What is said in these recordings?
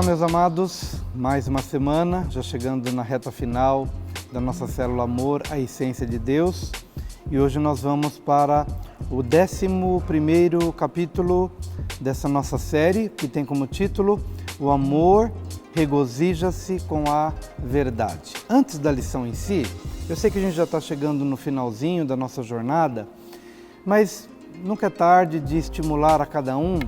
Olá, meus amados, mais uma semana, já chegando na reta final da nossa célula Amor, a Essência de Deus. E hoje nós vamos para o 11º capítulo dessa nossa série, que tem como título O Amor regozija-se com a verdade. Antes da lição em si, eu sei que a gente já está chegando no finalzinho da nossa jornada, mas nunca é tarde de estimular a cada um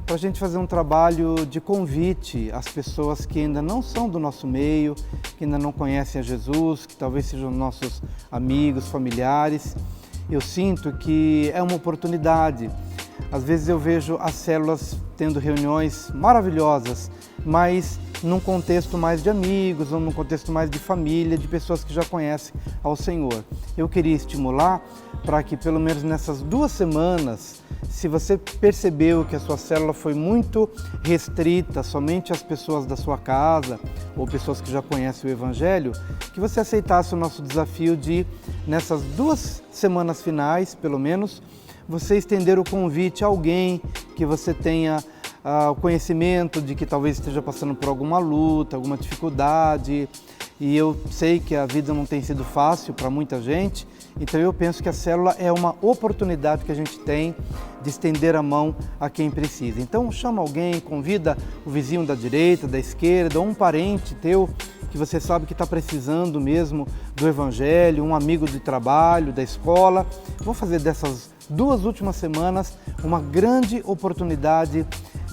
para a gente fazer um trabalho de convite às pessoas que ainda não são do nosso meio, que ainda não conhecem a Jesus, que talvez sejam nossos amigos, familiares. Eu sinto que é uma oportunidade. Às vezes eu vejo as células tendo reuniões maravilhosas, mas num contexto mais de amigos ou num contexto mais de família, de pessoas que já conhecem ao Senhor. Eu queria estimular para que pelo menos nessas 2 semanas, se você percebeu que a sua célula foi muito restrita somente às pessoas da sua casa ou pessoas que já conhecem o Evangelho, que você aceitasse o nosso desafio de, nessas 2 semanas finais, pelo menos, você estender o convite a alguém que você tenha o conhecimento de que talvez esteja passando por alguma luta, alguma dificuldade. E eu sei que a vida não tem sido fácil para muita gente, então eu penso que a célula é uma oportunidade que a gente tem de estender a mão a quem precisa. Então chama alguém, convida o vizinho da direita, da esquerda, ou um parente teu que você sabe que está precisando mesmo do Evangelho, um amigo de trabalho, da escola. Vou fazer dessas 2 últimas semanas uma grande oportunidade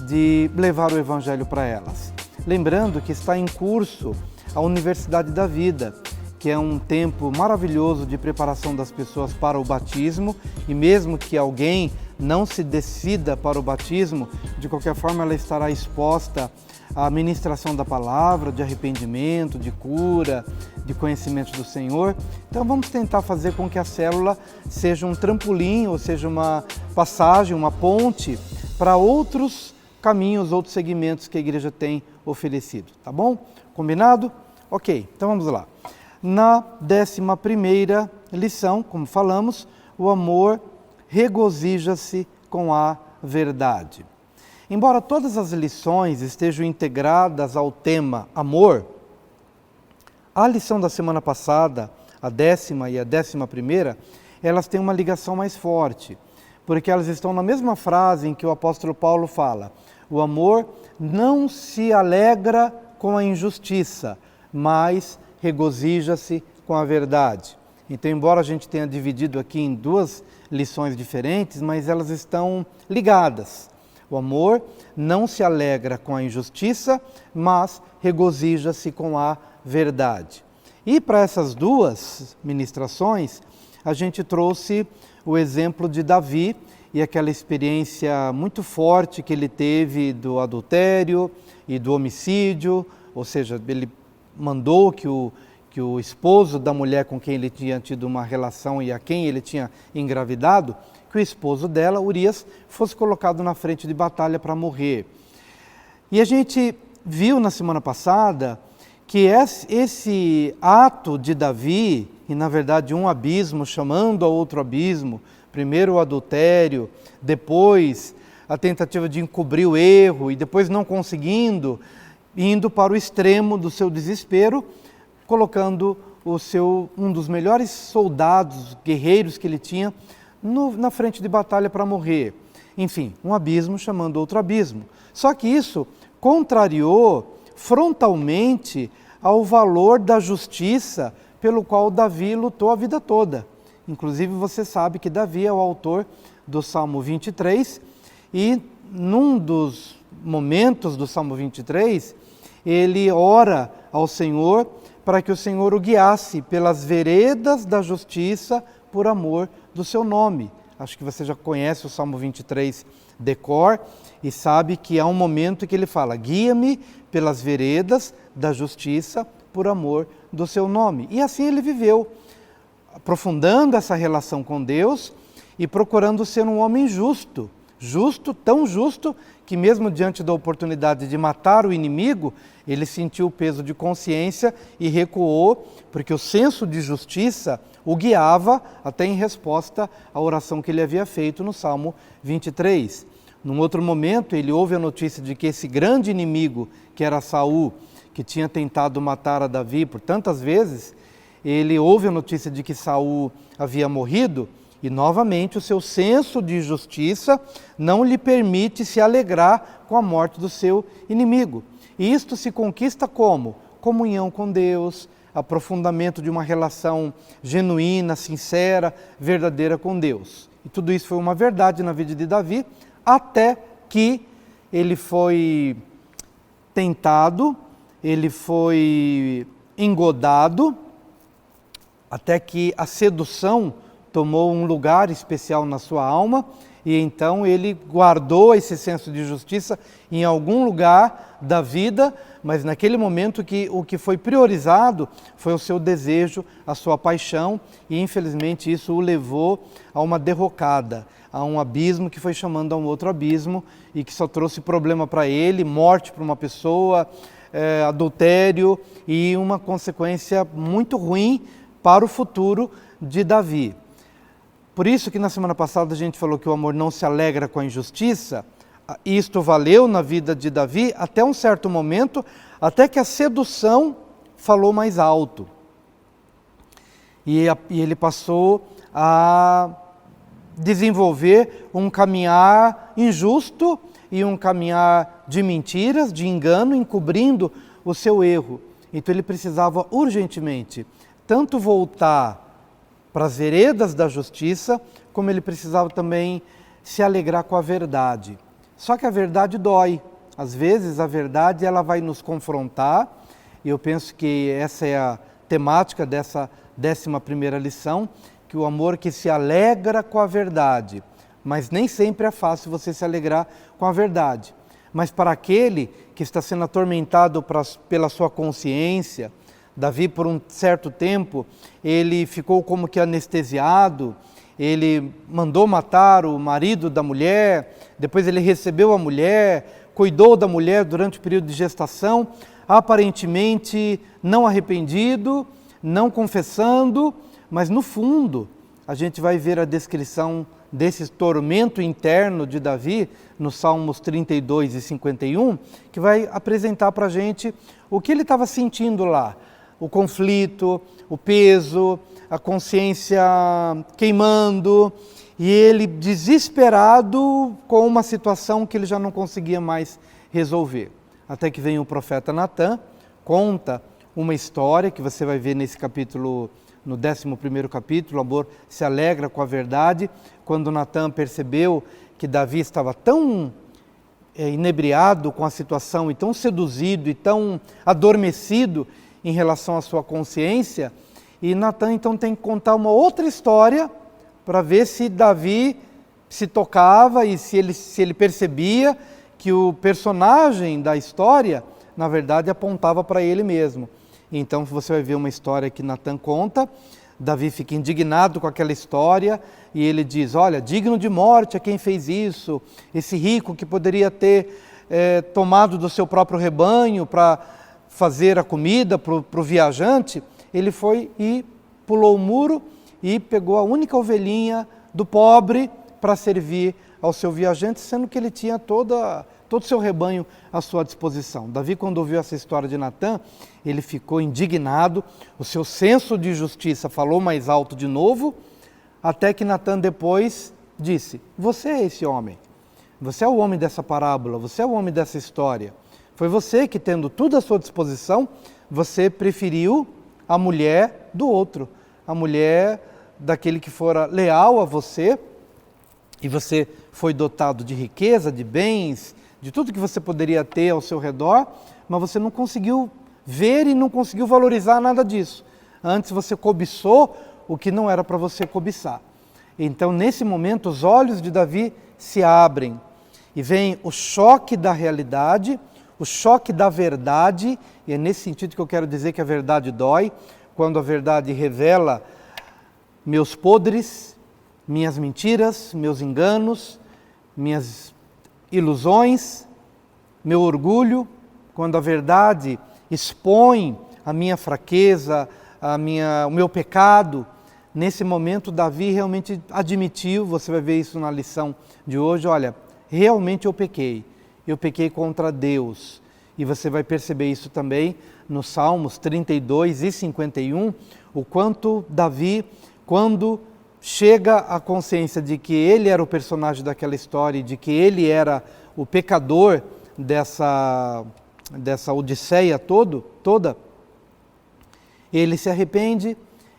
de levar o Evangelho para elas. Lembrando que está em curso a Universidade da Vida, que é um tempo maravilhoso de preparação das pessoas para o batismo, e mesmo que alguém não se decida para o batismo, de qualquer forma ela estará exposta à ministração da palavra, de arrependimento, de cura, de conhecimento do Senhor. Então vamos tentar fazer com que a célula seja um trampolim, ou seja, uma passagem, uma ponte para outros caminhos, outros segmentos que a igreja tem oferecido, tá bom? Combinado? Ok, então vamos lá. Na 11ª lição, como falamos, o amor regozija-se com a verdade. Embora todas as lições estejam integradas ao tema amor, a lição da semana passada, a 10ª e a 11ª, elas têm uma ligação mais forte, porque elas estão na mesma frase em que o apóstolo Paulo fala: o amor não se alegra com a injustiça, mas regozija-se com a verdade. Então, embora a gente tenha dividido aqui em 2 lições diferentes, mas elas estão ligadas. O amor não se alegra com a injustiça, mas regozija-se com a verdade. E para essas 2 ministrações, a gente trouxe o exemplo de Davi e aquela experiência muito forte que ele teve do adultério e do homicídio, ou seja, ele mandou que o esposo da mulher com quem ele tinha tido uma relação e a quem ele tinha engravidado, que o esposo dela, Urias, fosse colocado na frente de batalha para morrer. E a gente viu na semana passada que esse ato de Davi, e na verdade um abismo chamando a outro abismo, primeiro o adultério, depois a tentativa de encobrir o erro e depois não conseguindo, indo para o extremo do seu desespero, colocando um dos melhores soldados, guerreiros que ele tinha, na frente de batalha para morrer. Enfim, um abismo chamando outro abismo. Só que isso contrariou frontalmente ao valor da justiça pelo qual Davi lutou a vida toda. Inclusive você sabe que Davi é o autor do Salmo 23 e num dos momentos do Salmo 23, ele ora ao Senhor para que o Senhor o guiasse pelas veredas da justiça por amor do seu nome. Acho que você já conhece o Salmo 23 de cor e sabe que há um momento que ele fala: guia-me pelas veredas da justiça por amor do seu nome. E assim ele viveu, aprofundando essa relação com Deus e procurando ser um homem justo, tão justo que mesmo diante da oportunidade de matar o inimigo, ele sentiu o peso de consciência e recuou, porque o senso de justiça o guiava até em resposta à oração que ele havia feito no Salmo 23. Num outro momento, ele ouve a notícia de que esse grande inimigo, que era Saul, que tinha tentado matar a Davi por tantas vezes, ele ouve a notícia de que Saul havia morrido e, novamente, o seu senso de justiça não lhe permite se alegrar com a morte do seu inimigo. E isto se conquista como? Comunhão com Deus, aprofundamento de uma relação genuína, sincera, verdadeira com Deus. E tudo isso foi uma verdade na vida de Davi, até que ele foi tentado, ele foi engodado, até que a sedução tomou um lugar especial na sua alma, e então ele guardou esse senso de justiça em algum lugar da vida, mas naquele momento o que foi priorizado foi o seu desejo, a sua paixão, e infelizmente isso o levou a uma derrocada, a um abismo que foi chamando a um outro abismo e que só trouxe problema para ele, morte para uma pessoa, adultério e uma consequência muito ruim para o futuro de Davi. Por isso que na semana passada a gente falou que o amor não se alegra com a injustiça. Isto valeu na vida de Davi até um certo momento, até que a sedução falou mais alto. E ele passou a desenvolver um caminhar injusto e um caminhar de mentiras, de engano, encobrindo o seu erro. Então ele precisava urgentemente tanto voltar para as veredas da justiça, como ele precisava também se alegrar com a verdade. Só que a verdade dói. Às vezes a verdade ela vai nos confrontar, e eu penso que essa é a temática dessa 11ª lição, que o amor que se alegra com a verdade, mas nem sempre é fácil você se alegrar com a verdade. Mas para aquele que está sendo atormentado pela sua consciência, Davi, por um certo tempo, ele ficou como que anestesiado, ele mandou matar o marido da mulher, depois ele recebeu a mulher, cuidou da mulher durante o período de gestação, aparentemente não arrependido, não confessando, mas no fundo a gente vai ver a descrição desse tormento interno de Davi nos Salmos 32 e 51, que vai apresentar para a gente o que ele estava sentindo lá. O conflito, o peso, a consciência queimando, e ele desesperado com uma situação que ele já não conseguia mais resolver. Até que vem o profeta Natã, conta uma história que você vai ver nesse capítulo, no 11º capítulo, o amor se alegra com a verdade, quando Natã percebeu que Davi estava tão inebriado com a situação, e tão seduzido, e tão adormecido, em relação à sua consciência, e Natã então tem que contar uma outra história para ver se Davi se tocava e se ele percebia que o personagem da história, na verdade, apontava para ele mesmo. Então você vai ver uma história que Natã conta, Davi fica indignado com aquela história e ele diz, olha, digno de morte é quem fez isso, esse rico que poderia ter tomado do seu próprio rebanho para fazer a comida para o viajante, ele foi e pulou o muro e pegou a única ovelhinha do pobre para servir ao seu viajante, sendo que ele tinha todo o seu rebanho à sua disposição. Davi, quando ouviu essa história de Natã, ele ficou indignado, o seu senso de justiça falou mais alto de novo, até que Natã depois disse, você é esse homem, você é o homem dessa parábola, você é o homem dessa história. Foi você que, tendo tudo à sua disposição, você preferiu a mulher do outro, a mulher daquele que fora leal a você, e você foi dotado de riqueza, de bens, de tudo que você poderia ter ao seu redor, mas você não conseguiu ver e não conseguiu valorizar nada disso. Antes você cobiçou o que não era para você cobiçar. Então, nesse momento, os olhos de Davi se abrem e vem o choque da realidade, o choque da verdade, e é nesse sentido que eu quero dizer que a verdade dói, quando a verdade revela meus podres, minhas mentiras, meus enganos, minhas ilusões, meu orgulho, quando a verdade expõe a minha fraqueza, o meu pecado. Nesse momento, Davi realmente admitiu, você vai ver isso na lição de hoje, olha, realmente eu pequei contra Deus. E você vai perceber isso também nos Salmos 32 e 51, o quanto Davi, quando chega à consciência de que ele era o personagem daquela história, de que ele era o pecador dessa odisseia toda, ele se arrepende,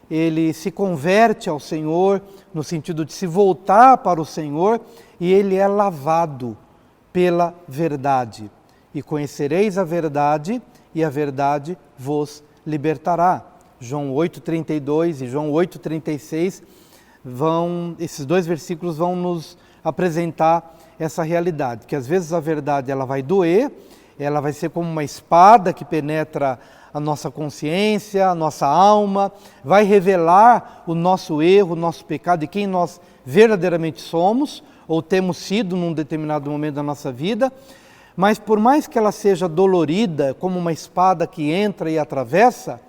ele se converte ao Senhor, no sentido de se voltar para o Senhor, e ele é lavado pela verdade. E conhecereis a verdade, e a verdade vos libertará. João 8,32 e João 8,36, esses dois versículos vão nos apresentar essa realidade, que às vezes a verdade ela vai doer, ela vai ser como uma espada que penetra a nossa consciência, a nossa alma, vai revelar o nosso erro, o nosso pecado e quem nós verdadeiramente somos ou temos sido num determinado momento da nossa vida, mas por mais que ela seja dolorida, como uma espada que entra e atravessa,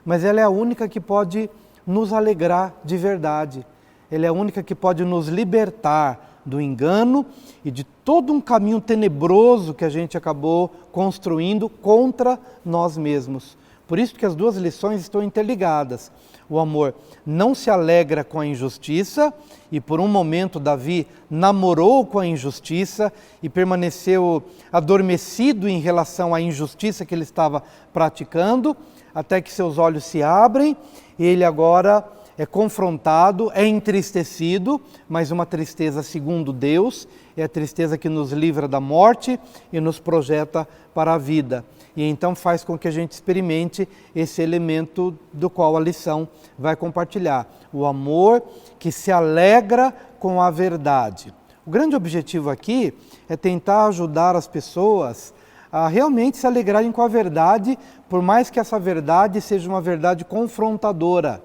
mas ela é a única que pode nos alegrar de verdade, ela é a única que pode nos libertar do engano e de todo um caminho tenebroso que a gente acabou construindo contra nós mesmos. Por isso que as duas lições estão interligadas. O amor não se alegra com a injustiça, e por um momento Davi namorou com a injustiça e permaneceu adormecido em relação à injustiça que ele estava praticando, até que seus olhos se abrem e ele agora é confrontado, é entristecido, mas uma tristeza segundo Deus, é a tristeza que nos livra da morte e nos projeta para a vida. E então faz com que a gente experimente esse elemento do qual a lição vai compartilhar. O amor que se alegra com a verdade. O grande objetivo aqui é tentar ajudar as pessoas a realmente se alegrarem com a verdade, por mais que essa verdade seja uma verdade confrontadora.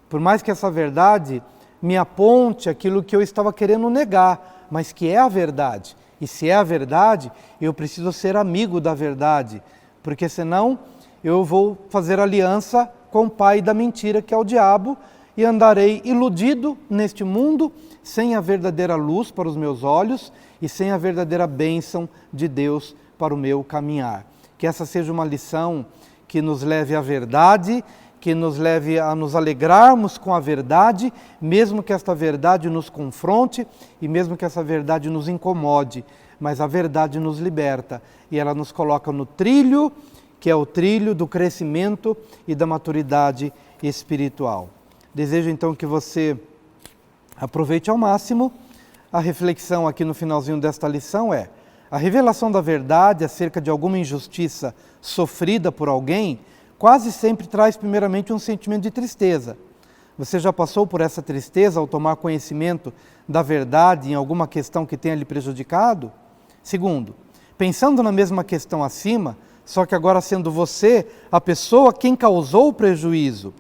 Por mais que essa verdade me aponte aquilo que eu estava querendo negar, mas que é a verdade. E se é a verdade, eu preciso ser amigo da verdade, porque senão eu vou fazer aliança com o pai da mentira, que é o diabo, e andarei iludido neste mundo, sem a verdadeira luz para os meus olhos e sem a verdadeira bênção de Deus para o meu caminhar. Que essa seja uma lição que nos leve à verdade, que nos leve a nos alegrarmos com a verdade, mesmo que esta verdade nos confronte e mesmo que essa verdade nos incomode, mas a verdade nos liberta e ela nos coloca no trilho, que é o trilho do crescimento e da maturidade espiritual. Desejo então que você aproveite ao máximo. A reflexão aqui no finalzinho desta lição é: a revelação da verdade acerca de alguma injustiça sofrida por alguém quase sempre traz primeiramente um sentimento de tristeza. Você já passou por essa tristeza ao tomar conhecimento da verdade em alguma questão que tenha lhe prejudicado? Segundo, pensando na mesma questão acima, só que agora sendo você a pessoa quem causou o prejuízo,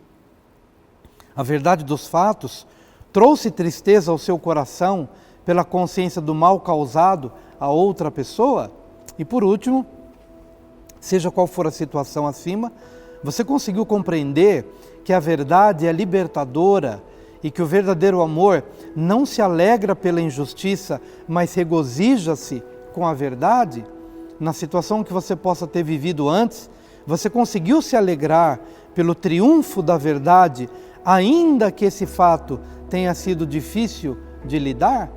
a verdade dos fatos trouxe tristeza ao seu coração pela consciência do mal causado a outra pessoa? E por último, seja qual for a situação acima, você conseguiu compreender que a verdade é libertadora e que o verdadeiro amor não se alegra pela injustiça, mas regozija-se com a verdade? Na situação que você possa ter vivido antes, você conseguiu se alegrar pelo triunfo da verdade, ainda que esse fato tenha sido difícil de lidar?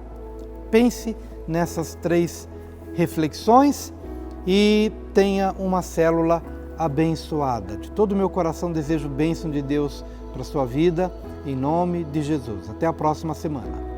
Pense nessas 3 reflexões e tenha uma célula abençoada. De todo o meu coração desejo bênção de Deus para a sua vida, em nome de Jesus. Até a próxima semana.